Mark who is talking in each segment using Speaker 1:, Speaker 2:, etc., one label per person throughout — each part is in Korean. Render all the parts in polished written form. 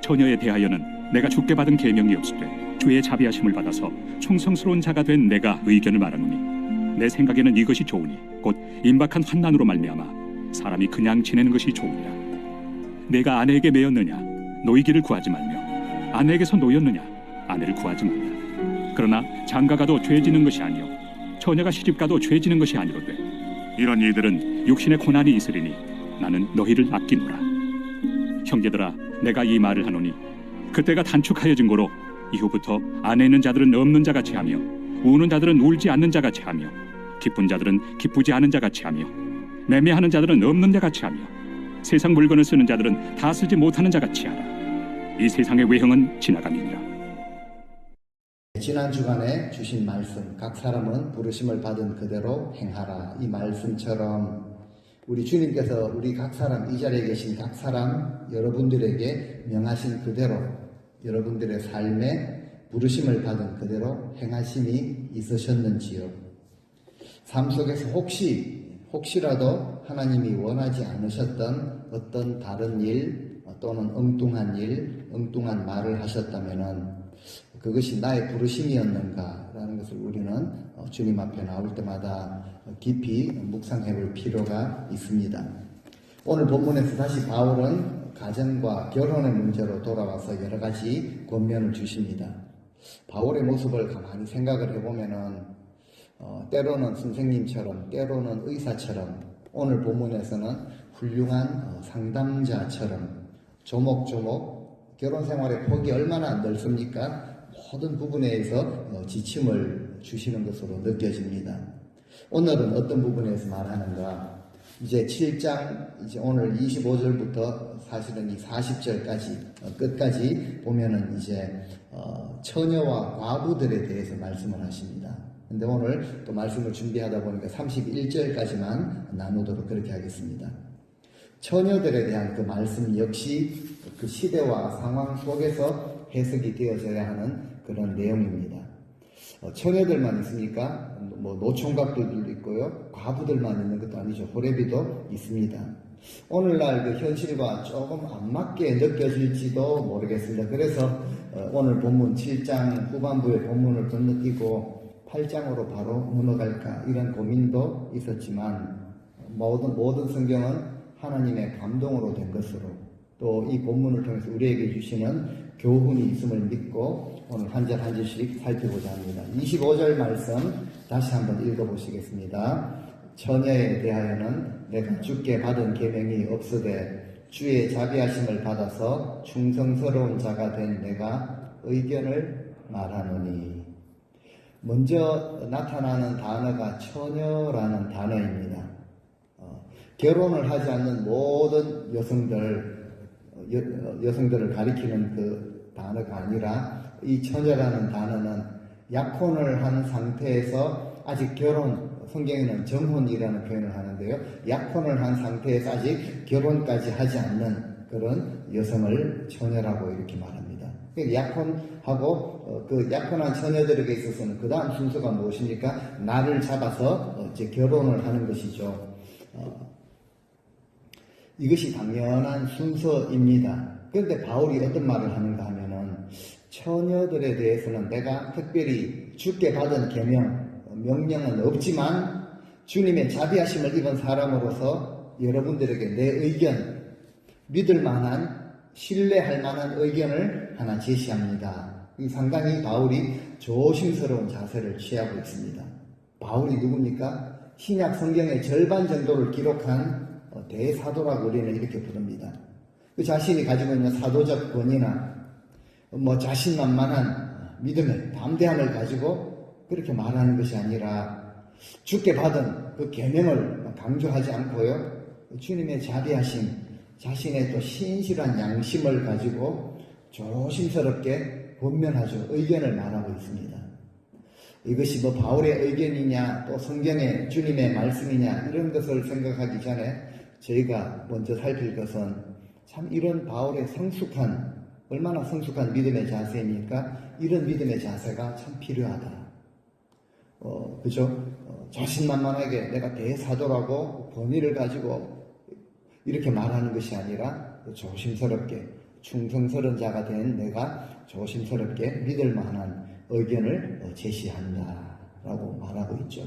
Speaker 1: 처녀에 대하여는 내가 주께 받은 계명이 없으되 주의 자비하심을 받아서 충성스러운 자가 된 내가 의견을 말하노니 내 생각에는 이것이 좋으니 곧 임박한 환난으로 말미암아 사람이 그냥 지내는 것이 좋으니라. 내가 아내에게 매였느냐 노이기를 구하지 말며 아내에게서 노였느냐 아내를 구하지 말라. 그러나 장가가도 죄지는 것이 아니요 처녀가 시집가도 죄지는 것이 아니로되 이런 이들은 육신의 고난이 있으리니 나는 너희를 아끼노라. 형제들아, 내가 이 말을 하노니 그때가 단축하여진 고로 이후부터 안에 있는 자들은 없는 자같이 하며 우는 자들은 울지 않는 자같이 하며 기쁜 자들은 기쁘지 않은 자같이 하며 매매하는 자들은 없는 자같이 하며 세상 물건을 쓰는 자들은 다 쓰지 못하는 자같이 하라. 이 세상의 외형은 지나감이니라.
Speaker 2: 지난 주간에 주신 말씀, 각 사람은 부르심을 받은 그대로 행하라. 이 말씀처럼 우리 주님께서 우리 각 사람, 이 자리에 계신 각 사람 여러분들에게 명하신 그대로 여러분들의 삶에 부르심을 받은 그대로 행하심이 있으셨는지요. 삶 속에서 혹시라도 하나님이 원하지 않으셨던 어떤 다른 일 또는 엉뚱한 일, 엉뚱한 말을 하셨다면은 그것이 나의 부르심이었는가라는 것을 우리는 주님 앞에 나올 때마다 깊이 묵상해 볼 필요가 있습니다. 오늘 본문에서 다시 바울은 가정과 결혼의 문제로 돌아와서 여러 가지 권면을 주십니다. 바울의 모습을 가만히 생각을 해보면은 때로는 선생님처럼 때로는 의사처럼 오늘 본문에서는 훌륭한 상담자처럼 조목조목 결혼 생활의 폭이 얼마나 넓습니까? 모든 부분에서 지침을 주시는 것으로 느껴집니다. 오늘은 어떤 부분에서 말하는가? 이제 7장, 이제 오늘 25절부터 사실은 이 40절까지, 끝까지 보면은 이제, 처녀와 과부들에 대해서 말씀을 하십니다. 근데 오늘 또 말씀을 준비하다 보니까 31절까지만 나누도록 그렇게 하겠습니다. 처녀들에 대한 그 말씀 역시 그 시대와 상황 속에서 해석이 되어져야 하는 그런 내용입니다. 처녀들만 있습니까? 뭐 노총각들도 있고요. 과부들만 있는 것도 아니죠. 호레비도 있습니다. 오늘날 그 현실과 조금 안 맞게 느껴질지도 모르겠습니다. 그래서 오늘 본문 7장 후반부의 본문을 건너뛰고 8장으로 바로 넘어갈까 이런 고민도 있었지만 모든 성경은 하나님의 감동으로 된 것으로 또 이 본문을 통해서 우리에게 주시는 교훈이 있음을 믿고 오늘 한 절 한 절씩 살펴보자 합니다. 25절 말씀 다시 한번 읽어보시겠습니다. 처녀에 대하여는 내가 주께 받은 계명이 없으되 주의 자비하심을 받아서 충성스러운 자가 된 내가 의견을 말하노니. 먼저 나타나는 단어가 처녀라는 단어입니다. 결혼을 하지 않는 모든 여성들을 가리키는 그 단어가 아니라 이 처녀라는 단어는 약혼을 한 상태에서 아직 성경에는 정혼이라는 표현을 하는데요. 약혼을 한 상태에서 아직 결혼까지 하지 않는 그런 여성을 처녀라고 이렇게 말합니다. 약혼하고 그 약혼한 처녀들에게 있어서는 그 다음 순서가 무엇입니까? 날을 잡아서 이제 결혼을 하는 것이죠. 이것이 당연한 순서입니다. 그런데 바울이 어떤 말을 하는가 하면은 처녀들에 대해서는 내가 특별히 주께 받은 명령은 없지만 주님의 자비하심을 입은 사람으로서 여러분들에게 내 의견, 믿을 만한, 신뢰할 만한 의견을 하나 제시합니다. 상당히 바울이 조심스러운 자세를 취하고 있습니다. 바울이 누굽니까? 신약 성경의 절반 정도를 기록한 대사도라고 우리는 이렇게 부릅니다. 그 자신이 가지고 있는 사도적 권위나 자신만만한 믿음을, 담대함을 가지고 그렇게 말하는 것이 아니라 주께 받은 그 계명을 강조하지 않고요. 주님의 자비하심, 자신의 또 신실한 양심을 가지고 조심스럽게 권면하죠. 의견을 말하고 있습니다. 이것이 뭐 바울의 의견이냐 또 성경의 주님의 말씀이냐 이런 것을 생각하기 전에 저희가 먼저 살필 것은 참 이런 바울의 얼마나 성숙한 믿음의 자세입니까? 이런 믿음의 자세가 참 필요하다. 그죠? 자신만만하게 내가 대사도라고 권위를 가지고 이렇게 말하는 것이 아니라 조심스럽게 충성스러운 자가 된 내가 조심스럽게 믿을 만한 의견을 제시한다라고 말하고 있죠.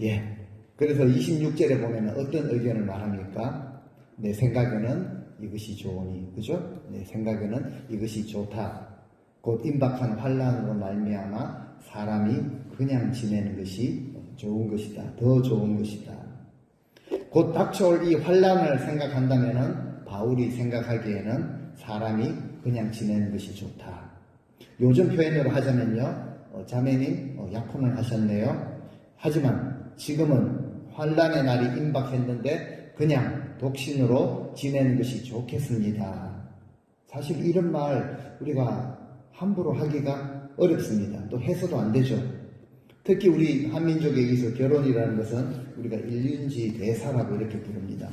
Speaker 2: 예. 그래서 26절에 보면 어떤 의견을 말합니까? 내 생각에는 이것이 좋으니, 그죠? 내 생각에는 이것이 좋다. 곧 임박한 환난으로 말미암아 사람이 그냥 지내는 것이 좋은 것이다. 더 좋은 것이다. 곧 닥쳐올 이 환난을 생각한다면은 바울이 생각하기에는 사람이 그냥 지내는 것이 좋다. 요즘 표현으로 하자면요, 자매님 약혼을 하셨네요. 하지만 지금은 환난의 날이 임박했는데 그냥 독신으로 지내는 것이 좋겠습니다. 사실 이런 말 우리가 함부로 하기가 어렵습니다. 또 해서도 안 되죠. 특히 우리 한민족에게서 결혼이라는 것은 우리가 일륜지 대사라고 이렇게 부릅니다.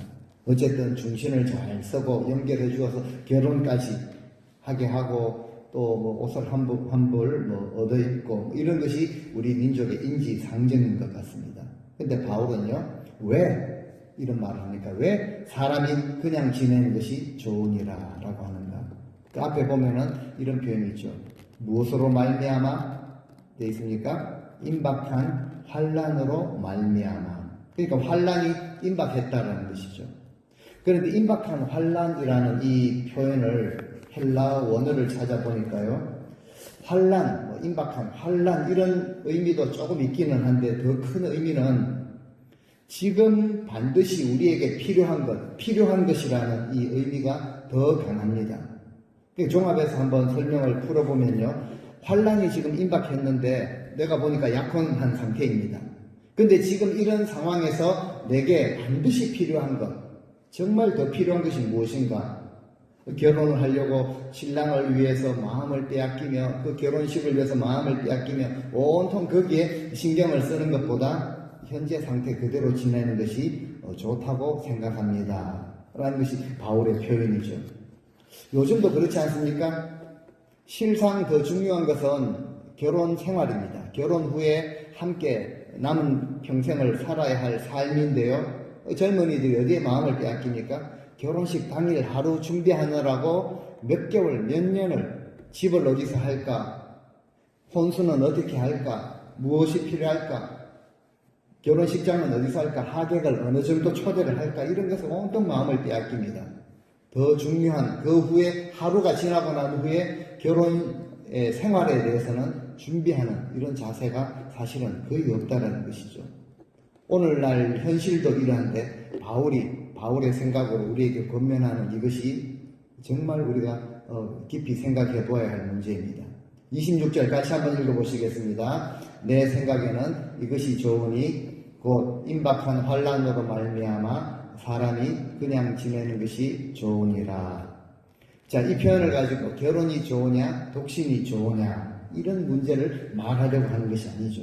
Speaker 2: 어쨌든 중신을 잘 쓰고 연결해 주어서 결혼까지 하게 하고 또 뭐 옷을 한 벌 얻어 입고 이런 것이 우리 민족의 인지 상정인 것 같습니다. 근데 바울은요, 왜 이런 말을 합니까? 왜 사람이 그냥 지내는 것이 좋으니라 라고 하는가? 그 앞에 보면은 이런 표현이 있죠. 무엇으로 말미암아 되어 있습니까? 임박한 환난으로 말미암아. 그러니까 환난이 임박했다라는 것이죠. 그런데 임박한 환난이라는 이 표현을 헬라 원어를 찾아보니까요, 환난, 임박한 환난 이런 의미도 조금 있기는 한데 더 큰 의미는 지금 반드시 우리에게 필요한 것이라는 이 의미가 더 강합니다. 종합해서 한번 설명을 풀어보면요, 환난이 지금 임박했는데 내가 보니까 약혼한 상태입니다. 근데 지금 이런 상황에서 내게 반드시 필요한 것, 정말 더 필요한 것이 무엇인가? 결혼을 하려고 신랑을 위해서 마음을 빼앗기며 그 결혼식을 위해서 마음을 빼앗기며 온통 거기에 신경을 쓰는 것보다 현재 상태 그대로 지내는 것이 좋다고 생각합니다. 라는 것이 바울의 표현이죠. 요즘도 그렇지 않습니까? 실상 더 중요한 것은 결혼 생활입니다. 결혼 후에 함께 남은 평생을 살아야 할 삶인데요. 젊은이들이 어디에 마음을 빼앗깁니까? 결혼식 당일 하루 준비하느라고 몇 개월, 몇 년을 집을 어디서 할까? 혼수는 어떻게 할까? 무엇이 필요할까? 결혼식장은 어디서 할까? 하객을 어느 정도 초대를 할까? 이런 것을 온통 마음을 빼앗깁니다. 더 중요한 그 후에 하루가 지나고 난 후에 결혼 생활에 대해서는 준비하는 이런 자세가 사실은 거의 없다는 것이죠. 오늘날 현실도 이러한데 바울의 생각으로 우리에게 권면하는 이것이 정말 우리가 깊이 생각해 보아야 할 문제입니다. 26절 같이 한번 읽어보시겠습니다. 내 생각에는 이것이 좋으니 곧 임박한 환난으로 말미암아 사람이 그냥 지내는 것이 좋으니라. 자, 이 표현을 가지고 결혼이 좋으냐 독신이 좋으냐 이런 문제를 말하려고 하는 것이 아니죠.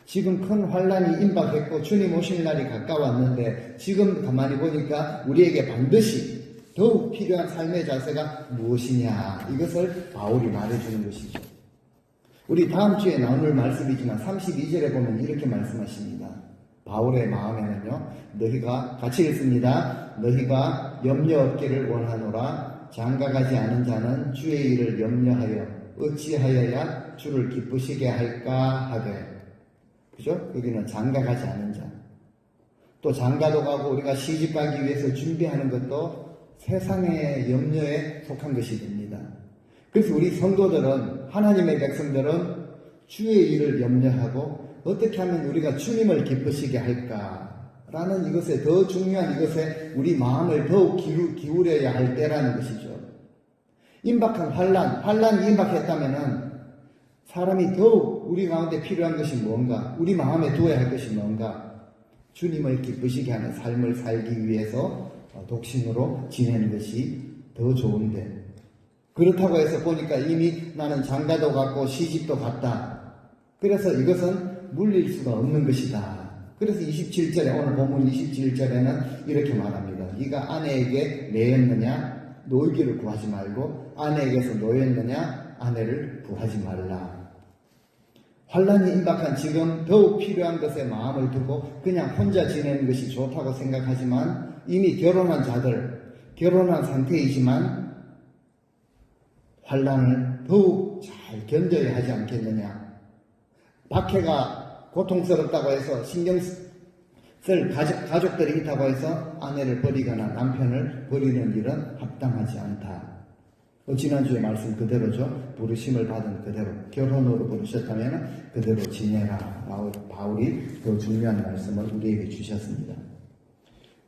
Speaker 2: 지금 큰 환난이 임박했고 주님 오실 날이 가까웠는데 지금 가만히 보니까 우리에게 반드시 더욱 필요한 삶의 자세가 무엇이냐 이것을 바울이 말해주는 것이죠. 우리 다음 주에 나눌 말씀이지만 32절에 보면 이렇게 말씀하십니다. 바울의 마음에는요, 너희가 같이 읽습니다. 너희가 염려 없기를 원하노라. 장가가지 않은 자는 주의 일을 염려하여 어찌하여야 주를 기쁘시게 할까 하되. 그죠? 여기는 장가가지 않은 자. 또 장가도 가고 우리가 시집 가기 위해서 준비하는 것도 세상의 염려에 속한 것이 됩니다. 그래서 우리 성도들은, 하나님의 백성들은 주의 일을 염려하고 어떻게 하면 우리가 주님을 기쁘시게 할까라는 이것에 더 중요한 이것에 우리 마음을 더욱 기울여야 할 때라는 것이죠. 임박한 환란이 임박했다면은 사람이 더욱 우리 가운데 필요한 것이 뭔가, 우리 마음에 두어야 할 것이 뭔가, 주님을 기쁘시게 하는 삶을 살기 위해서 독신으로 지내는 것이 더 좋은데, 그렇다고 해서 보니까 이미 나는 장가도 갔고 시집도 갔다. 그래서 이것은 물릴 수가 없는 것이다. 그래서 27절에 오늘 본문 27절에는 이렇게 말합니다. 네가 아내에게 매였느냐 노이기를 구하지 말고 아내에게서 노였느냐 아내를 구하지 말라. 환란이 임박한 지금 더욱 필요한 것에 마음을 두고 그냥 혼자 지내는 것이 좋다고 생각하지만 이미 결혼한 자들, 결혼한 상태이지만 환란을 더욱 잘 견뎌야 하지 않겠느냐. 박해가 고통스럽다고 해서 신경 쓸 가족들이 있다고 해서 아내를 버리거나 남편을 버리는 일은 합당하지 않다. 지난주에 말씀 그대로죠. 부르심을 받은 그대로 결혼으로 부르셨다면 그대로 지내라. 바울이 더 중요한 말씀을 우리에게 주셨습니다.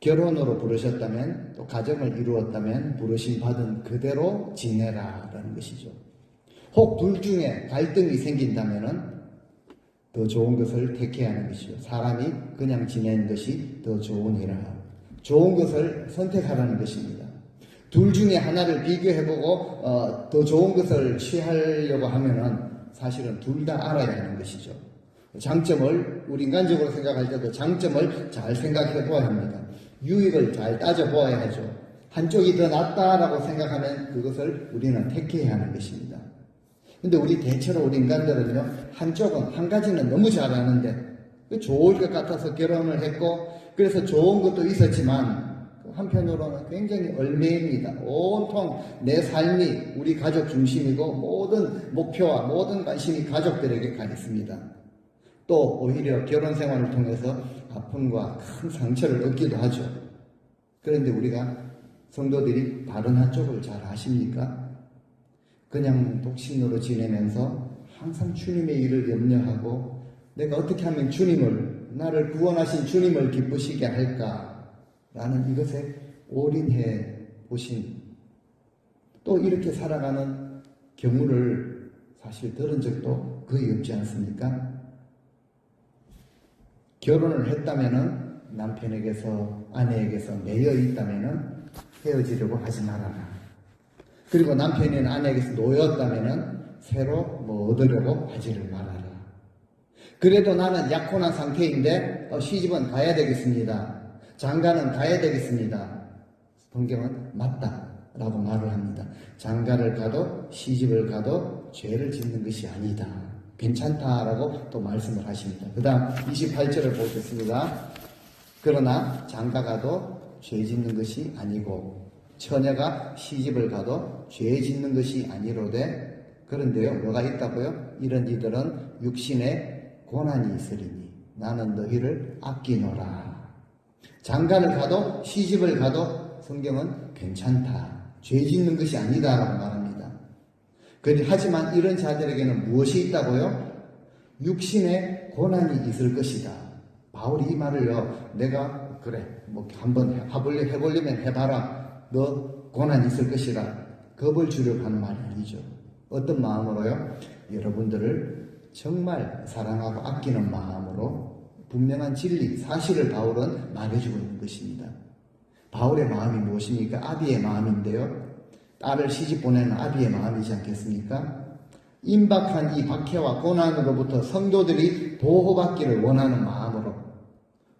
Speaker 2: 결혼으로 부르셨다면 또 가정을 이루었다면 부르심 받은 그대로 지내라라는 것이죠. 혹 둘 중에 갈등이 생긴다면 더 좋은 것을 택해야 하는 것이죠. 사람이 그냥 지내는 것이 더 좋으니라. 좋은 것을 선택하라는 것입니다. 둘 중에 하나를 비교해보고 더 좋은 것을 취하려고 하면은 사실은 둘 다 알아야 하는 것이죠. 장점을 우리 인간적으로 생각할 때도 장점을 잘 생각해 보아야 합니다. 유익을 잘 따져 보아야 하죠. 한쪽이 더 낫다라고 생각하면 그것을 우리는 택해야 하는 것입니다. 근데 대체로 우리 인간들은요, 한쪽은, 한 가지는 너무 잘하는데, 좋을 것 같아서 결혼을 했고, 그래서 좋은 것도 있었지만, 한편으로는 굉장히 얽매입니다. 온통 내 삶이 우리 가족 중심이고, 모든 목표와 모든 관심이 가족들에게 가 있습니다. 또, 오히려 결혼 생활을 통해서 아픔과 큰 상처를 얻기도 하죠. 그런데 우리가 성도들이 바른 한쪽을 잘 아십니까? 그냥 독신으로 지내면서 항상 주님의 일을 염려하고 내가 어떻게 하면 나를 구원하신 주님을 기쁘시게 할까라는 이것에 올인해 보신 또 이렇게 살아가는 경우를 사실 들은 적도 거의 없지 않습니까? 결혼을 했다면은 남편에게서 아내에게서 매여 있다면은 헤어지려고 하지 말아라. 그리고 남편이 아내에게서 놓였다면은 새로 얻으려고 하지를 말아라. 그래도 나는 약혼한 상태인데 시집은 가야 되겠습니다. 장가는 가야 되겠습니다. 성경은 맞다라고 말을 합니다. 장가를 가도 시집을 가도 죄를 짓는 것이 아니다. 괜찮다라고 또 말씀을 하십니다. 그 다음 28절을 보겠습니다. 그러나 장가 가도 죄 짓는 것이 아니고 처녀가 시집을 가도 죄 짓는 것이 아니로되 그런데요 뭐가 있다고요? 이런 이들은 육신에 고난이 있으리니 나는 너희를 아끼노라. 장가를 가도 시집을 가도 성경은 괜찮다. 죄 짓는 것이 아니다라고 말합니다. 하지만 이런 자들에게는 무엇이 있다고요? 육신에 고난이 있을 것이다. 바울이 이 말을요 내가 그래 한번 해보려면 해봐라. 너 고난 있을 것이라 겁을 주려고 하는 말이 아니죠. 어떤 마음으로요? 여러분들을 정말 사랑하고 아끼는 마음으로 분명한 진리, 사실을 바울은 말해주고 있는 것입니다. 바울의 마음이 무엇입니까? 아비의 마음인데요. 딸을 시집 보내는 아비의 마음이지 않겠습니까? 임박한 이 박해와 고난으로부터 성도들이 보호받기를 원하는 마음으로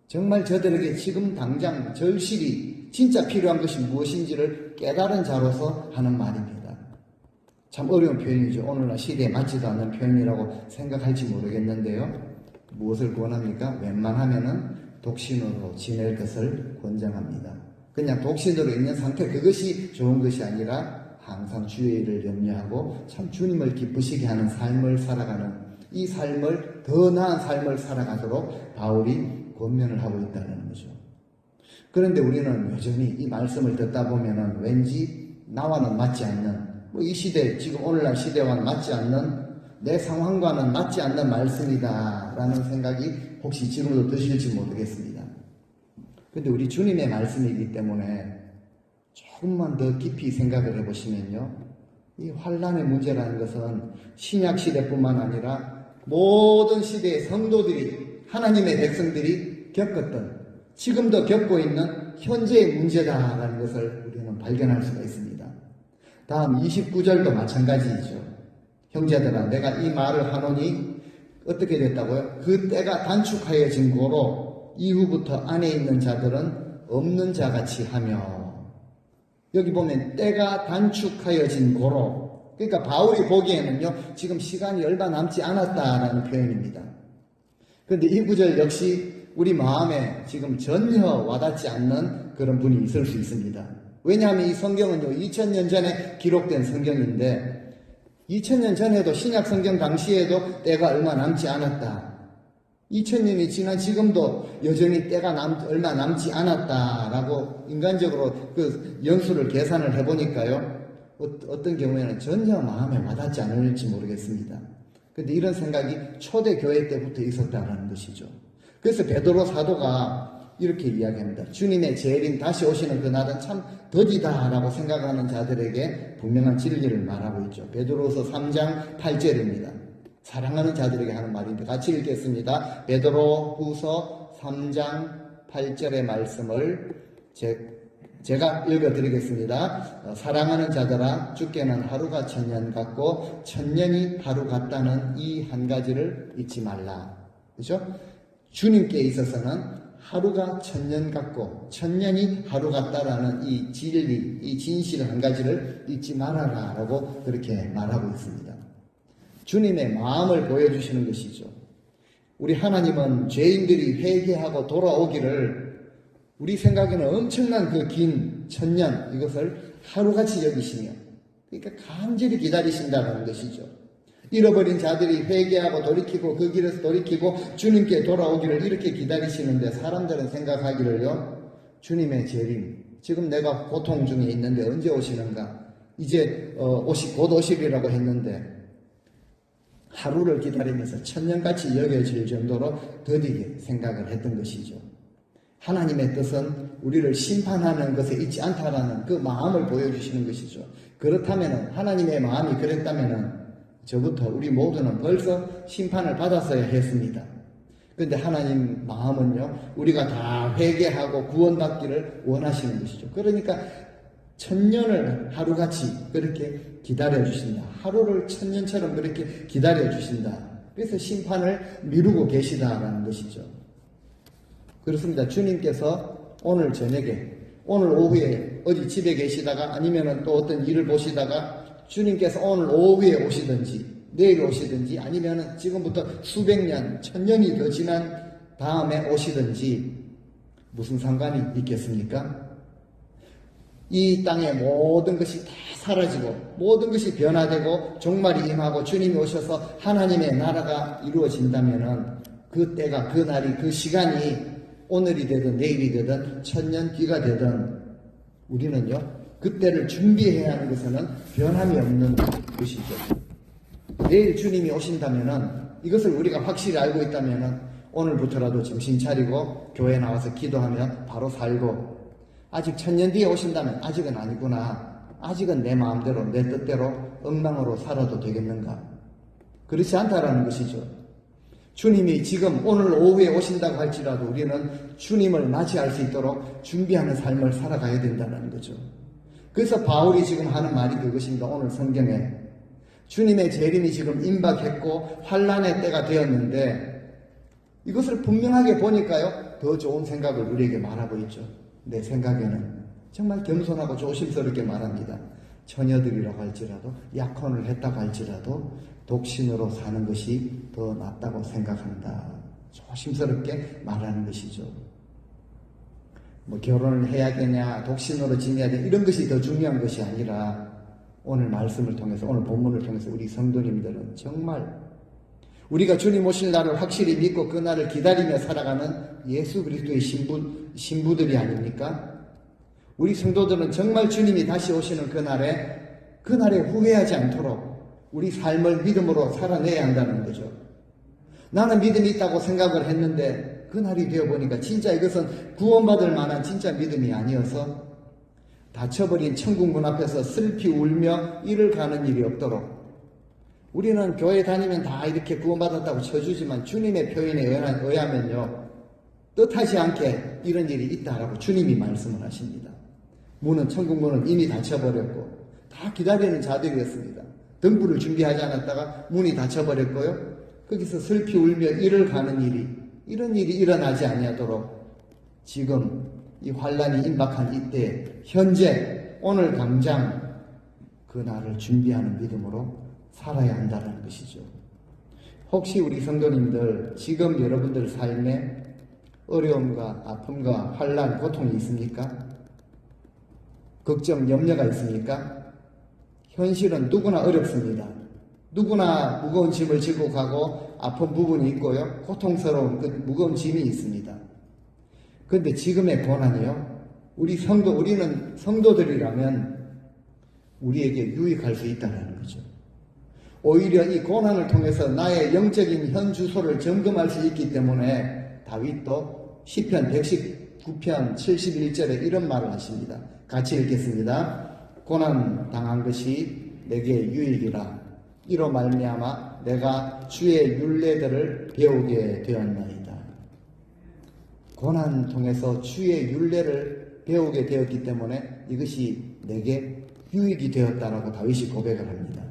Speaker 2: 정말 저들에게 지금 당장 절실히 진짜 필요한 것이 무엇인지를 깨달은 자로서 하는 말입니다. 참 어려운 표현이죠. 오늘날 시대에 맞지도 않는 표현이라고 생각할지 모르겠는데요. 무엇을 권합니까? 웬만하면은 독신으로 지낼 것을 권장합니다. 그냥 독신으로 있는 상태 그것이 좋은 것이 아니라 항상 주의 일을 염려하고 참 주님을 기쁘시게 하는 삶을 살아가는 이 삶을 더 나은 삶을 살아가도록 바울이 권면을 하고 있다는 거죠. 그런데 우리는 여전히 이 말씀을 듣다 보면은 왠지 나와는 맞지 않는 이 시대 지금 오늘날 시대와는 맞지 않는 내 상황과는 맞지 않는 말씀이다 라는 생각이 혹시 지금도 드실지 모르겠습니다. 근데 우리 주님의 말씀이기 때문에 조금만 더 깊이 생각을 해보시면요 이 환란의 문제라는 것은 신약 시대뿐만 아니라 모든 시대의 성도들이 하나님의 백성들이 겪었던 지금도 겪고 있는 현재의 문제다라는 것을 우리는 발견할 수가 있습니다. 다음 29절도 마찬가지이죠. 형제들아 내가 이 말을 하노니 어떻게 됐다고요? 그 때가 단축하여진 고로 이후부터 안에 있는 자들은 없는 자같이 하며. 여기 보면 때가 단축하여진 고로, 그러니까 바울이 보기에는요 지금 시간이 얼마 남지 않았다라는 표현입니다. 그런데 이 구절 역시 우리 마음에 지금 전혀 와닿지 않는 그런 분이 있을 수 있습니다. 왜냐하면 이 성경은요 2000년 전에 기록된 성경인데 2000년 전에도 신약 성경 당시에도 때가 얼마 남지 않았다. 2000년이 지난 지금도 여전히 때가 얼마 남지 않았다라고 인간적으로 그 연수를 계산을 해보니까요. 어떤 경우에는 전혀 마음에 와닿지 않을지 모르겠습니다. 그런데 이런 생각이 초대교회 때부터 있었다는 것이죠. 그래서 베드로 사도가 이렇게 이야기합니다. 주님의 재림 다시 오시는 그날은 참 더디다라고 생각하는 자들에게 분명한 진리를 말하고 있죠. 베드로서 3장 8절입니다. 사랑하는 자들에게 하는 말인데 같이 읽겠습니다. 베드로 후서 3장 8절의 말씀을 제가 읽어드리겠습니다. 사랑하는 자들아 주께는 하루가 천년 같고 천년이 하루 같다는 이 한 가지를 잊지 말라. 그렇죠? 주님께 있어서는 하루가 천년 같고 천년이 하루 같다라는 이 진리, 이 진실 한 가지를 잊지 말아라 라고 그렇게 말하고 있습니다. 주님의 마음을 보여주시는 것이죠. 우리 하나님은 죄인들이 회개하고 돌아오기를 우리 생각에는 엄청난 그 긴 천년 이것을 하루같이 여기시며 그러니까 간절히 기다리신다는 것이죠. 잃어버린 자들이 회개하고 돌이키고 그 길에서 돌이키고 주님께 돌아오기를 이렇게 기다리시는데 사람들은 생각하기를요 주님의 재림 지금 내가 고통 중에 있는데 언제 오시는가 이제 곧 오시리라고 했는데 하루를 기다리면서 천년같이 여겨질 정도로 더디게 생각을 했던 것이죠. 하나님의 뜻은 우리를 심판하는 것에 있지 않다라는 그 마음을 보여주시는 것이죠. 그렇다면 하나님의 마음이 그랬다면 저부터 우리 모두는 벌써 심판을 받았어야 했습니다. 그런데 하나님 마음은요 우리가 다 회개하고 구원받기를 원하시는 것이죠. 그러니까 천년을 하루같이 그렇게 기다려주신다. 하루를 천년처럼 그렇게 기다려주신다. 그래서 심판을 미루고 계시다라는 것이죠. 그렇습니다. 주님께서 오늘 저녁에, 오늘 오후에 어디 집에 계시다가 아니면 또 어떤 일을 보시다가 주님께서 오늘 오후에 오시든지 내일 오시든지 아니면 지금부터 수백 년, 천년이 더 지난 다음에 오시든지 무슨 상관이 있겠습니까? 이 땅의 모든 것이 다 사라지고 모든 것이 변화되고 종말이 임하고 주님이 오셔서 하나님의 나라가 이루어진다면 그 때가 그 날이 그 시간이 오늘이 되든 내일이 되든 천년 뒤가 되든 우리는요 그때를 준비해야 하는 것은 변함이 없는 것이죠. 내일 주님이 오신다면은 이것을 우리가 확실히 알고 있다면은 오늘부터라도 정신 차리고 교회 나와서 기도하며 바로 살고 아직 천년 뒤에 오신다면 아직은 아니구나. 아직은 내 마음대로 내 뜻대로 엉망으로 살아도 되겠는가? 그렇지 않다라는 것이죠. 주님이 지금 오늘 오후에 오신다고 할지라도 우리는 주님을 맞이할 수 있도록 준비하는 삶을 살아가야 된다는 거죠. 그래서 바울이 지금 하는 말이 그것입니다. 오늘 성경에 주님의 재림이 지금 임박했고 환란의 때가 되었는데 이것을 분명하게 보니까요 더 좋은 생각을 우리에게 말하고 있죠. 내 생각에는 정말 겸손하고 조심스럽게 말합니다. 처녀들이라고 할지라도 약혼을 했다고 할지라도 독신으로 사는 것이 더 낫다고 생각한다. 조심스럽게 말하는 것이죠. 뭐 결혼을 해야 되냐 독신으로 지내야 되냐 이런 것이 더 중요한 것이 아니라 오늘 말씀을 통해서 오늘 본문을 통해서 우리 성도님들은 정말 우리가 주님 오실 날을 확실히 믿고 그 날을 기다리며 살아가는 예수 그리스도의 신부들이 아닙니까? 우리 성도들은 정말 주님이 다시 오시는 그날에 후회하지 않도록 우리 삶을 믿음으로 살아내야 한다는 거죠. 나는 믿음이 있다고 생각을 했는데 그날이 되어보니까 진짜 이것은 구원받을 만한 진짜 믿음이 아니어서 닫혀버린 천국 문 앞에서 슬피 울며 이를 가는 일이 없도록 우리는 교회 다니면 다 이렇게 구원받았다고 쳐주지만 주님의 표현에 의하면요 뜻하지 않게 이런 일이 있다라고 주님이 말씀을 하십니다. 천국 문은 이미 닫혀버렸고 다 기다리는 자들이었습니다. 등불을 준비하지 않았다가 문이 닫혀버렸고요. 거기서 슬피 울며 이를 가는 이런 일이 일어나지 아니하도록 지금 이 환란이 임박한 이때 현재 오늘 당장 그 날을 준비하는 믿음으로 살아야 한다는 것이죠. 혹시 우리 성도님들 지금 여러분들 삶에 어려움과 아픔과 환란, 고통이 있습니까? 걱정, 염려가 있습니까? 현실은 누구나 어렵습니다. 누구나 무거운 짐을 지고 가고 아픈 부분이 있고요. 고통스러운 그 무거운 짐이 있습니다. 그런데 지금의 고난이요. 우리는 성도들이라면 우리에게 유익할 수 있다는 거죠. 오히려 이 고난을 통해서 나의 영적인 현 주소를 점검할 수 있기 때문에 다윗도 시편 119편 71절에 이런 말을 하십니다. 같이 읽겠습니다. 고난 당한 것이 내게 유익이라. 이로 말미암아 내가 주의 율례들을 배우게 되었나이다. 고난 통해서 주의 율례를 배우게 되었기 때문에 이것이 내게 유익이 되었다라고 다윗이 고백을 합니다.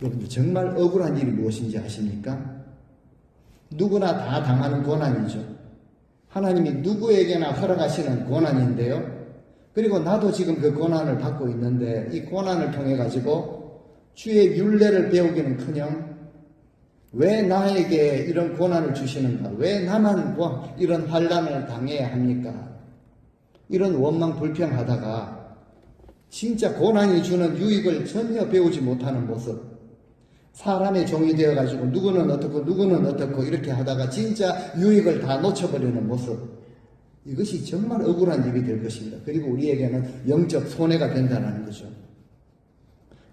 Speaker 2: 여러분들 정말 억울한 일이 무엇인지 아십니까? 누구나 다 당하는 고난이죠. 하나님이 누구에게나 허락하시는 고난인데요. 그리고 나도 지금 그 고난을 받고 있는데 이 고난을 통해 가지고 주의 율례를 배우기는커녕 왜 나에게 이런 고난을 주시는가? 왜 나만 이런 환난을 당해야 합니까? 이런 원망 불평하다가 진짜 고난이 주는 유익을 전혀 배우지 못하는 모습, 사람의 종이 되어가지고 누구는 어떻고 누구는 어떻고 이렇게 하다가 진짜 유익을 다 놓쳐버리는 모습, 이것이 정말 억울한 일이 될 것입니다. 그리고 우리에게는 영적 손해가 된다는 거죠.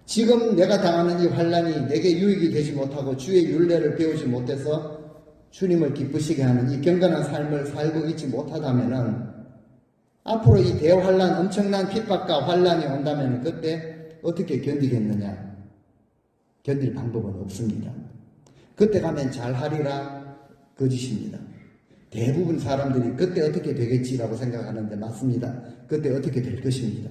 Speaker 2: 지금 내가 당하는 이 환난이 내게 유익이 되지 못하고 주의 율례를 배우지 못해서 주님을 기쁘시게 하는 이 경건한 삶을 살고 있지 못하다면은 앞으로 이 대환란, 엄청난 핍박과 환란이 온다면 그때 어떻게 견디겠느냐? 견딜 방법은 없습니다. 그때 가면 잘하리라 거짓입니다. 대부분 사람들이 그때 어떻게 되겠지라고 생각하는데 맞습니다. 그때 어떻게 될 것입니다.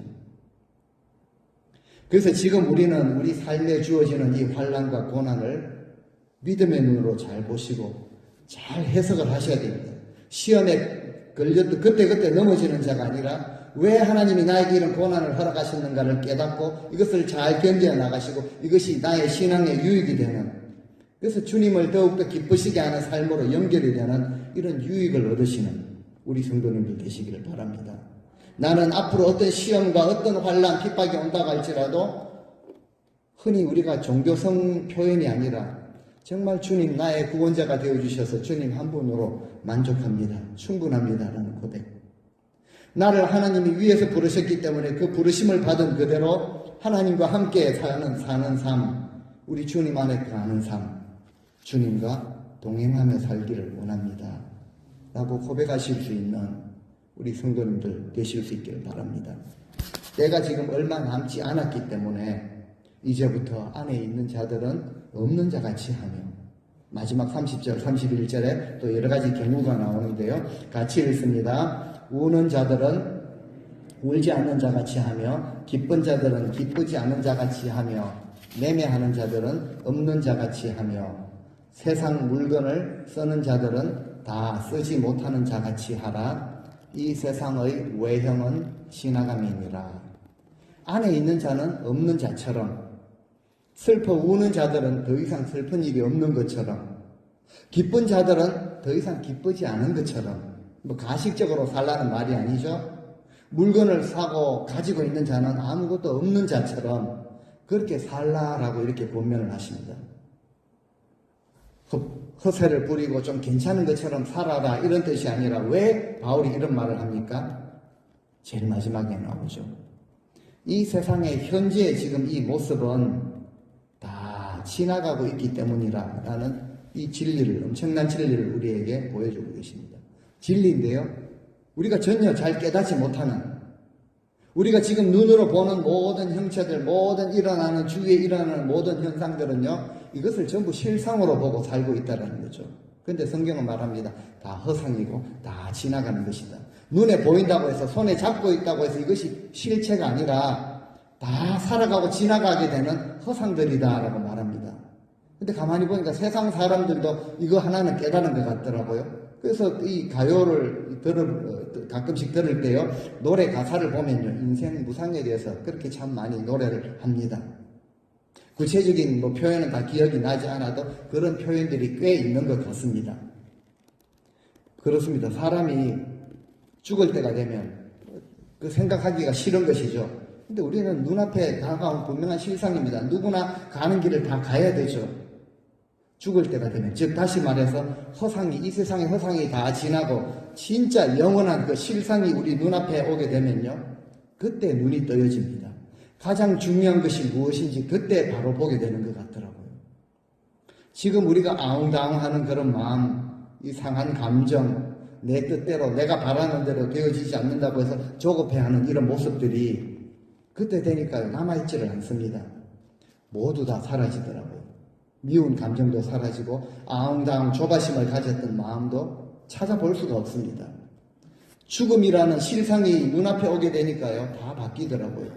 Speaker 2: 그래서 지금 우리는 우리 삶에 주어지는 이 환난과 고난을 믿음의 눈으로 잘 보시고 잘 해석을 하셔야 됩니다. 시험에 걸렸던 그때 넘어지는 자가 아니라 왜 하나님이 나에게 이런 고난을 허락하셨는가를 깨닫고 이것을 잘 견뎌 나가시고 이것이 나의 신앙의 유익이 되는, 그래서 주님을 더욱더 기쁘시게 하는 삶으로 연결이 되는 이런 유익을 얻으시는 우리 성도님들 되시기를 바랍니다. 나는 앞으로 어떤 시험과 어떤 환난, 핍박이 온다고 할지라도 흔히 우리가 종교성 표현이 아니라 정말 주님 나의 구원자가 되어주셔서 주님 한 분으로 만족합니다. 충분합니다라는 고백. 나를 하나님이 위에서 부르셨기 때문에 그 부르심을 받은 그대로 하나님과 함께 사는 삶, 우리 주님 안에 가는 삶, 주님과 동행하며 살기를 원합니다. 라고 고백하실 수 있는 우리 성도님들 되실 수 있기를 바랍니다. 때가 지금 얼마 남지 않았기 때문에 이제부터 안에 있는 자들은 없는 자같이 하며, 마지막 30절, 31절에 또 여러 가지 경우가 나오는데요. 같이 읽습니다. 우는 자들은 울지 않는 자같이 하며, 기쁜 자들은 기쁘지 않은 자같이 하며, 매매하는 자들은 없는 자같이 하며, 세상 물건을 쓰는 자들은 다 쓰지 못하는 자같이 하라. 이 세상의 외형은 지나감이니라. 안에 있는 자는 없는 자처럼, 슬퍼 우는 자들은 더 이상 슬픈 일이 없는 것처럼, 기쁜 자들은 더 이상 기쁘지 않은 것처럼, 가식적으로 살라는 말이 아니죠. 물건을 사고 가지고 있는 자는 아무것도 없는 자처럼 그렇게 살라라고 이렇게 권면을 하십니다. 허세를 부리고 좀 괜찮은 것처럼 살아라 이런 뜻이 아니라 왜 바울이 이런 말을 합니까? 제일 마지막에 나오죠. 이 세상의 현재의 지금 이 모습은 다 지나가고 있기 때문이라 라는 이 진리를, 엄청난 진리를 우리에게 보여주고 계십니다. 진리인데요, 우리가 전혀 잘 깨닫지 못하는, 우리가 지금 눈으로 보는 모든 형체들, 모든 일어나는 주위에 일어나는 모든 현상들은요, 이것을 전부 실상으로 보고 살고 있다는 거죠. 그런데 성경은 말합니다. 다 허상이고 다 지나가는 것이다. 눈에 보인다고 해서, 손에 잡고 있다고 해서 이것이 실체가 아니라 다 살아가고 지나가게 되는 허상들이다 라고 말합니다. 근데 가만히 보니까 세상 사람들도 이거 하나는 깨달은 것 같더라고요. 그래서 이 가요를 가끔씩 들을 때요, 노래 가사를 보면요, 인생 무상에 대해서 그렇게 참 많이 노래를 합니다. 구체적인 표현은 다 기억이 나지 않아도 그런 표현들이 꽤 있는 것 같습니다. 그렇습니다. 사람이 죽을 때가 되면 그 생각하기가 싫은 것이죠. 근데 우리는 눈앞에 다가온 분명한 실상입니다. 누구나 가는 길을 다 가야 되죠. 죽을 때가 되면, 즉 다시 말해서 이 세상의 허상이 다 지나고 진짜 영원한 그 실상이 우리 눈앞에 오게 되면요, 그때 눈이 떠여집니다. 가장 중요한 것이 무엇인지 그때 바로 보게 되는 것 같더라고요. 지금 우리가 아웅다웅하는 그런 마음, 이 상한 감정, 내 뜻대로 내가 바라는 대로 되어지지 않는다고 해서 조급해하는 이런 모습들이 그때 되니까요, 남아있지를 않습니다. 모두 다 사라지더라고요. 미운 감정도 사라지고 아웅다웅 조바심을 가졌던 마음도 찾아볼 수가 없습니다. 죽음이라는 실상이 눈앞에 오게 되니까요, 다 바뀌더라고요.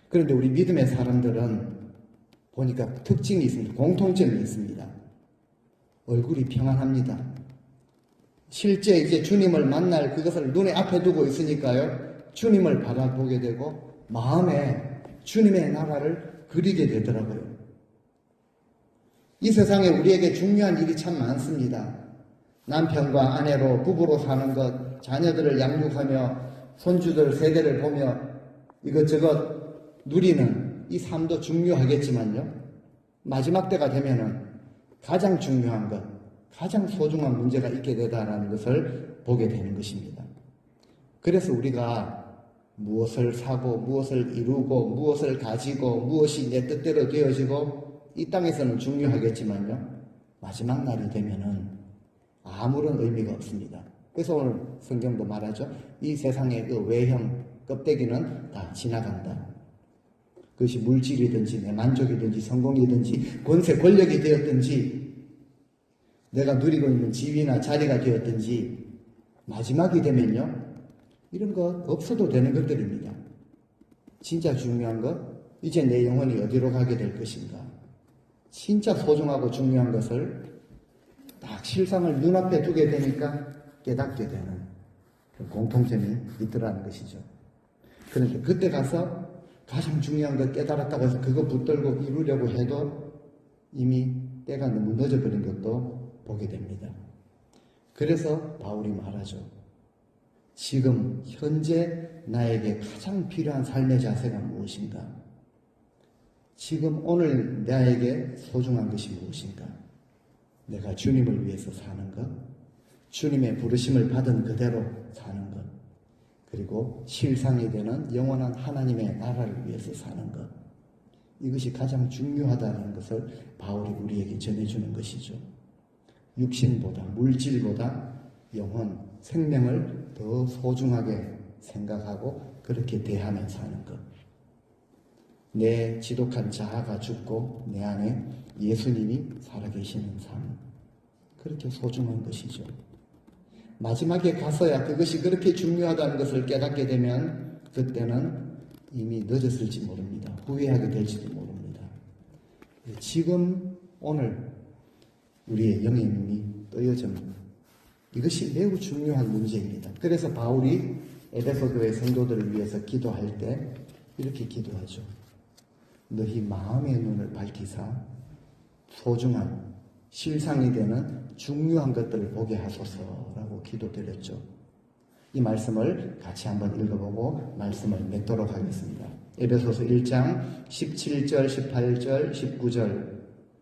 Speaker 2: 그런데 우리 믿음의 사람들은 보니까 특징이 있습니다. 공통점이 있습니다. 얼굴이 평안합니다. 실제 이제 주님을 만날 그것을 눈에 앞에 두고 있으니까요, 주님을 바라보게 되고 마음에 주님의 나라를 그리게 되더라고요. 이 세상에 우리에게 중요한 일이 참 많습니다. 남편과 아내로 부부로 사는 것, 자녀들을 양육하며 손주들 세대를 보며 이것저것 누리는 이 삶도 중요하겠지만요, 마지막 때가 되면은 가장 중요한 것, 가장 소중한 문제가 있게 되다라는 것을 보게 되는 것입니다. 그래서 우리가 무엇을 사고 무엇을 이루고 무엇을 가지고 무엇이 내 뜻대로 되어지고 이 땅에서는 중요하겠지만요, 마지막 날이 되면은 아무런 의미가 없습니다. 그래서 오늘 성경도 말하죠. 이 세상의 그 외형, 껍데기는 다 지나간다. 그것이 물질이든지 내 만족이든지 성공이든지 권세, 권력이 되었든지 내가 누리고 있는 지위나 자리가 되었든지 마지막이 되면요, 이런 것 없어도 되는 것들입니다. 진짜 중요한 것, 이제 내 영혼이 어디로 가게 될 것인가. 진짜 소중하고 중요한 것을 딱 실상을 눈앞에 두게 되니까 깨닫게 되는 그런 공통점이 있더라는 것이죠. 그런데 그때 가서 가장 중요한 것 깨달았다고 해서 그거 붙들고 이루려고 해도 이미 때가 너무 늦어버린 것도 보게 됩니다. 그래서 바울이 말하죠. 지금 현재 나에게 가장 필요한 삶의 자세가 무엇인가? 지금 오늘 나에게 소중한 것이 무엇인가? 내가 주님을 위해서 사는 것, 주님의 부르심을 받은 그대로 사는 것, 그리고 실상이 되는 영원한 하나님의 나라를 위해서 사는 것, 이것이 가장 중요하다는 것을 바울이 우리에게 전해주는 것이죠. 육신보다, 물질보다 영혼, 생명을 더 소중하게 생각하고 그렇게 대하며 사는 것. 내 지독한 자아가 죽고 내 안에 예수님이 살아계시는 삶, 그렇게 소중한 것이죠. 마지막에 가서야 그것이 그렇게 중요하다는 것을 깨닫게 되면 그때는 이미 늦었을지 모릅니다. 후회하게 될지도 모릅니다. 지금 오늘 우리의 영의 눈이 떠여집니다. 이것이 매우 중요한 문제입니다. 그래서 바울이 에베소 교회 성도들을 위해서 기도할 때 이렇게 기도하죠. 너희 마음의 눈을 밝히사 소중한 실상이 되는 중요한 것들을 보게 하소서라고 기도드렸죠. 이 말씀을 같이 한번 읽어보고 말씀을 맺도록 하겠습니다. 에베소서 1장 17절, 18절, 19절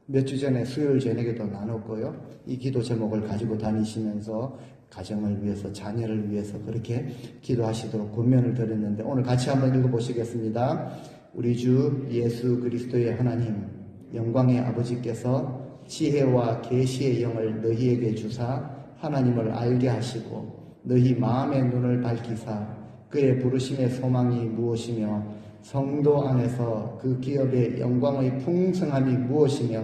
Speaker 2: 몇 주 전에 수요일 저녁에도 나눴고요. 이 기도 제목을 가지고 다니시면서 가정을 위해서, 자녀를 위해서 그렇게 기도하시도록 권면을 드렸는데 오늘 같이 한번 읽어보시겠습니다. 우리 주 예수 그리스도의 하나님, 영광의 아버지께서 지혜와 계시의 영을 너희에게 주사 하나님을 알게 하시고 너희 마음의 눈을 밝히사 그의 부르심의 소망이 무엇이며 성도 안에서 그 기업의 영광의 풍성함이 무엇이며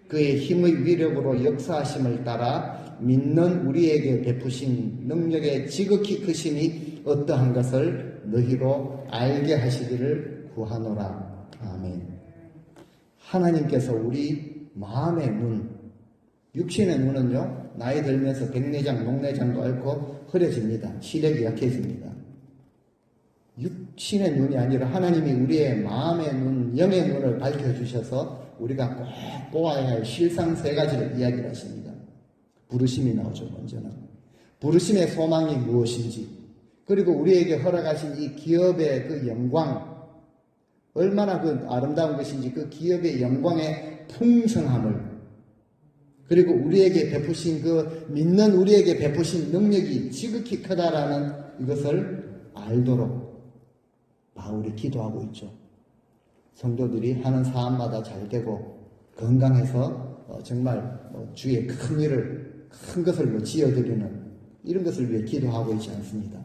Speaker 2: 그의 힘의 위력으로 역사하심을 따라 믿는 우리에게 베푸신 능력의 지극히 크심이 어떠한 것을 너희로 알게 하시기를 구하노라. 아멘. 하나님께서 우리 마음의 눈, 육신의 눈은요, 나이 들면서 백내장, 녹내장도 앓고 흐려집니다. 시력이 약해집니다. 육신의 눈이 아니라 하나님이 우리의 마음의 눈, 영의 눈을 밝혀주셔서 우리가 꼭 보아야 할 실상 세 가지를 이야기를 하십니다. 부르심이 나오죠, 먼저는. 부르심의 소망이 무엇인지, 그리고 우리에게 허락하신 이 기업의 그 영광, 얼마나 그 아름다운 것인지 그 기업의 영광의 풍성함을, 그리고 우리에게 베푸신 그 믿는 우리에게 베푸신 능력이 지극히 크다라는 이것을 알도록 바울이 기도하고 있죠. 성도들이 하는 사업마다 잘 되고 건강해서 정말 주의 큰 일을, 큰 것을 지어드리는 이런 것을 위해 기도하고 있지 않습니다.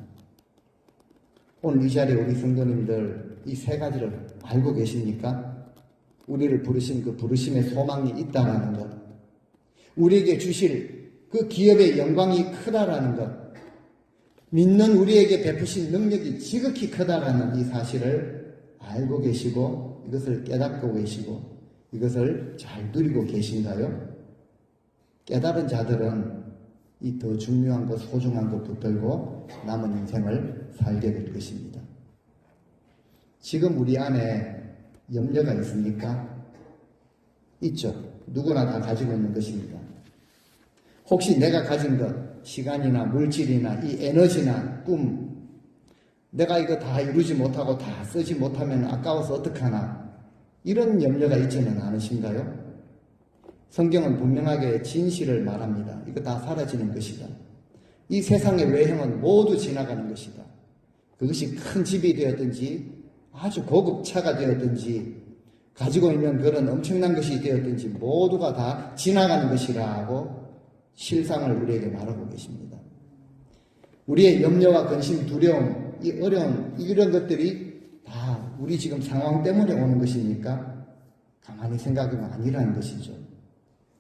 Speaker 2: 오늘 이 자리에 우리 성도님들 이 세 가지를 알고 계십니까? 우리를 부르신 그 부르심의 소망이 있다라는 것, 우리에게 주실 그 기업의 영광이 크다라는 것, 믿는 우리에게 베푸신 능력이 지극히 크다라는 이 사실을 알고 계시고 이것을 깨닫고 계시고 이것을 잘 누리고 계신가요? 깨달은 자들은 이 더 중요한 것, 소중한 것 붙들고 남은 인생을 살게 될 것입니다. 지금 우리 안에 염려가 있습니까? 있죠. 누구나 다 가지고 있는 것입니다. 혹시 내가 가진 것, 시간이나 물질이나 이 에너지나 꿈, 내가 이거 다 이루지 못하고 다 쓰지 못하면 아까워서 어떡하나, 이런 염려가 있지는 않으신가요? 성경은 분명하게 진실을 말합니다. 이거 다 사라지는 것이다. 이 세상의 외형은 모두 지나가는 것이다. 그것이 큰 집이 되었든지 아주 고급 차가 되었든지 가지고 있는 그런 엄청난 것이 되었든지 모두가 다 지나가는 것이라고 실상을 우리에게 말하고 계십니다. 우리의 염려와 근심, 두려움, 이 어려움, 이런 것들이 다 우리 지금 상황 때문에 오는 것이니까 가만히 생각하면 아니라는 것이죠.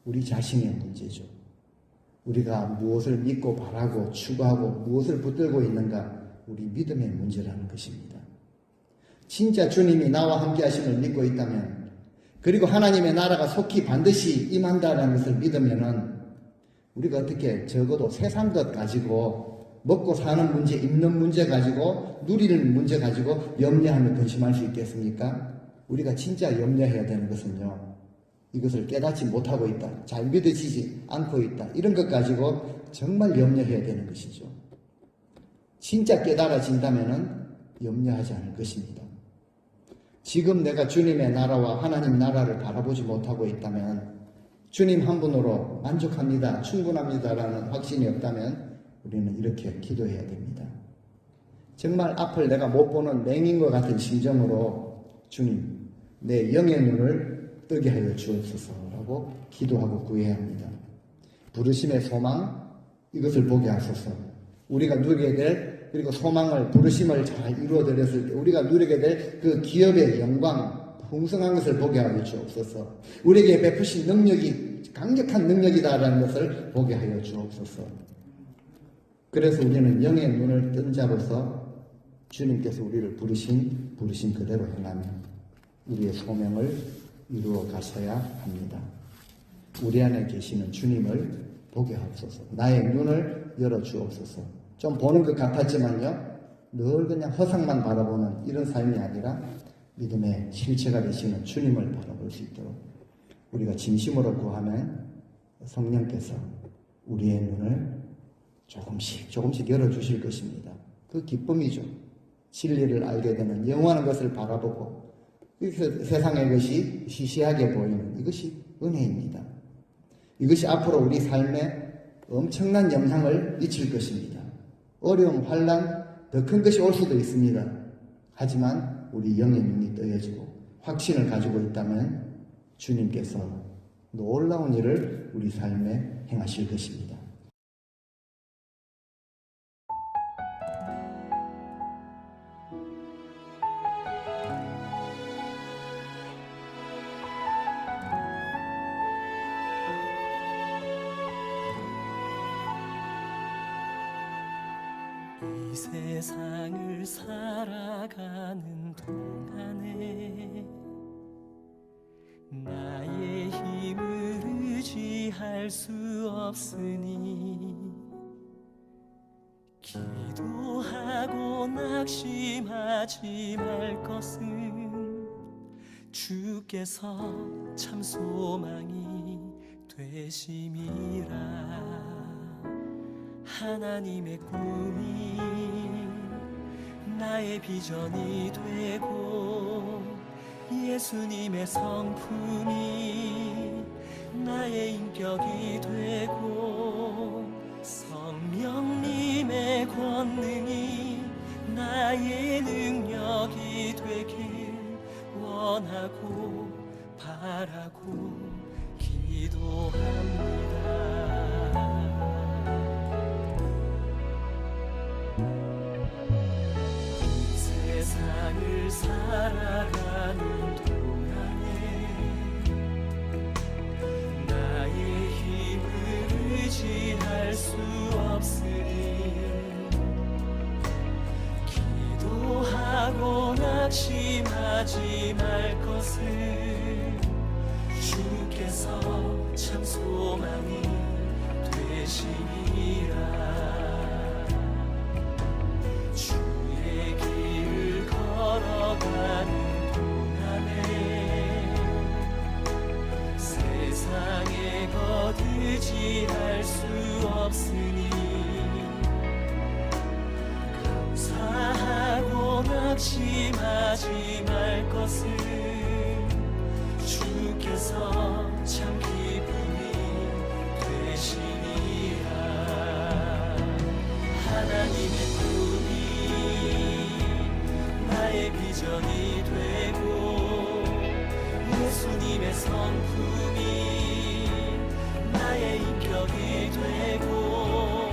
Speaker 2: 우리 자신의 문제죠. 우리가 무엇을 믿고 바라고 추구하고 무엇을 붙들고 있는가, 우리 믿음의 문제라는 것입니다. 진짜 주님이 나와 함께 하심을 믿고 있다면, 그리고 하나님의 나라가 속히 반드시 임한다는 것을 믿으면은 우리가 어떻게 적어도 세상 것 가지고 먹고 사는 문제, 입는 문제 가지고 누리는 문제 가지고 염려하며 근심할 수 있겠습니까? 우리가 진짜 염려해야 되는 것은요, 이것을 깨닫지 못하고 있다, 잘 믿어지지 않고 있다, 이런 것 가지고 정말 염려해야 되는 것이죠. 진짜 깨달아진다면은 염려하지 않을 것입니다. 지금 내가 주님의 나라와 하나님 나라를 바라보지 못하고 있다면, 주님 한 분으로 만족합니다, 충분합니다라는 확신이 없다면 우리는 이렇게 기도해야 됩니다. 정말 앞을 내가 못 보는 맹인과 같은 심정으로 주님, 내 영의 눈을 뜨게 하여 주옵소서라고 기도하고 구해야 합니다. 부르심의 소망, 이것을 보게 하소서. 우리가 누리게 될, 그리고 소망을, 부르심을 잘 이루어드렸을 때 우리가 누리게 될 그 기업의 영광, 풍성한 것을 보게 하여 주옵소서. 우리에게 베푸신 능력이 강력한 능력이다라는 것을 보게 하여 주옵소서. 그래서 우리는 영의 눈을 뜬 자로서 주님께서 우리를 부르신 그대로 행하며 우리의 소명을 이루어 가셔야 합니다. 우리 안에 계시는 주님을 보게 하옵소서. 나의 눈을 열어 주옵소서. 좀 보는 것 같았지만요, 늘 그냥 허상만 바라보는 이런 삶이 아니라 믿음의 실체가 되시는 주님을 바라볼 수 있도록 우리가 진심으로 구하면 성령께서 우리의 눈을 조금씩 열어주실 것입니다. 그 기쁨이죠. 진리를 알게 되는, 영원한 것을 바라보고 세상의 것이 시시하게 보이는 이것이 은혜입니다. 이것이 앞으로 우리 삶에 엄청난 영향을 미칠 것입니다. 어려움, 환난, 더 큰 것이 올 수도 있습니다. 하지만 우리 영의 눈이 떠여지고 확신을 가지고 있다면 주님께서 놀라운 일을 우리 삶에 행하실 것입니다.
Speaker 3: 이 세상을 살아가는 동안에 나의 힘을 의지할 수 없으니 기도하고 낙심하지 말 것은 주께서 참 소망이 되심이라. 하나님의 꿈이 나의 비전이 되고 예수님의 성품이 나의 인격이 되고 성령님의 권능이 나의 능력이 되길 원하고 바라고 기도합니다. 세상을 살아가는 동안에 나의 힘을 의지할 수 없으니 기도하고 낙심하지 말 것을 주께서 참 소망이 되시니라. 주의 길을 걸어가는 동안에 세상에 거두지할 수 없으니 감사하고 낙심하지 말 것을 주께서 참 기쁨이 되시니라. 하나님의 꿈이 나의 비전이 되고 예수님의 성품이 나의 인격이 되고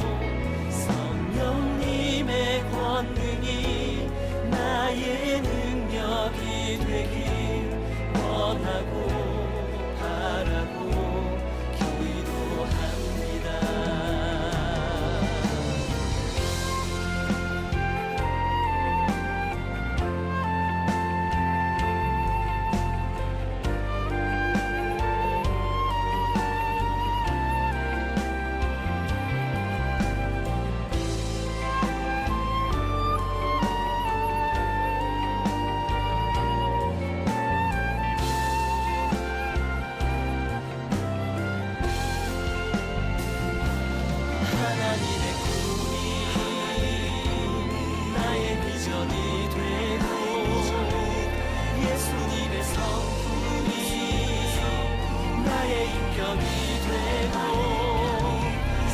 Speaker 3: 성령님의 권능이 나의 능력이 되길 원하고 바라고 기도합니다. 하나님의 꿈이 나의 비전이 되고 예수님의 성품이 나의 인격이 되고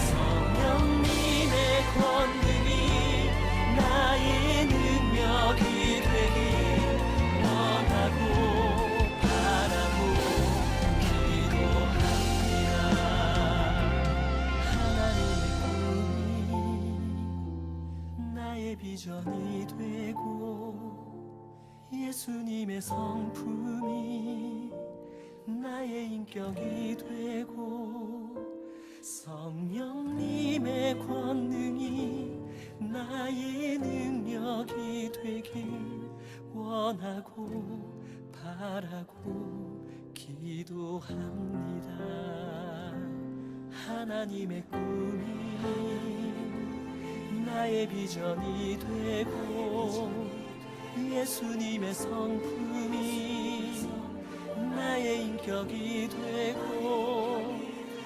Speaker 3: 성령님의 권능이 나의 능력이 되길 원하고 바라고 기도합니다. 나의 비전이 되고 예수님의 성품이 나의 인격이 되고 성령님의 권능이 나의 능력이 되길 원하고 바라고 기도합니다. 하나님의 꿈이 나의 비전이 되고 예수님의 성품이 나의 인격이 되고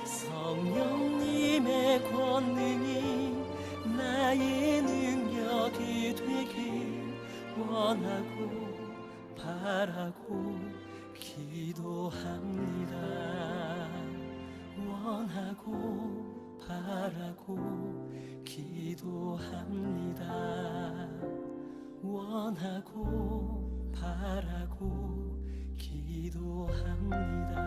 Speaker 3: 성령님의 권능이 나의 능력이 되길 원하고 바라고 기도합니다. 원하고 바라고 기도합니다. 원하고 바라고 기도합니다.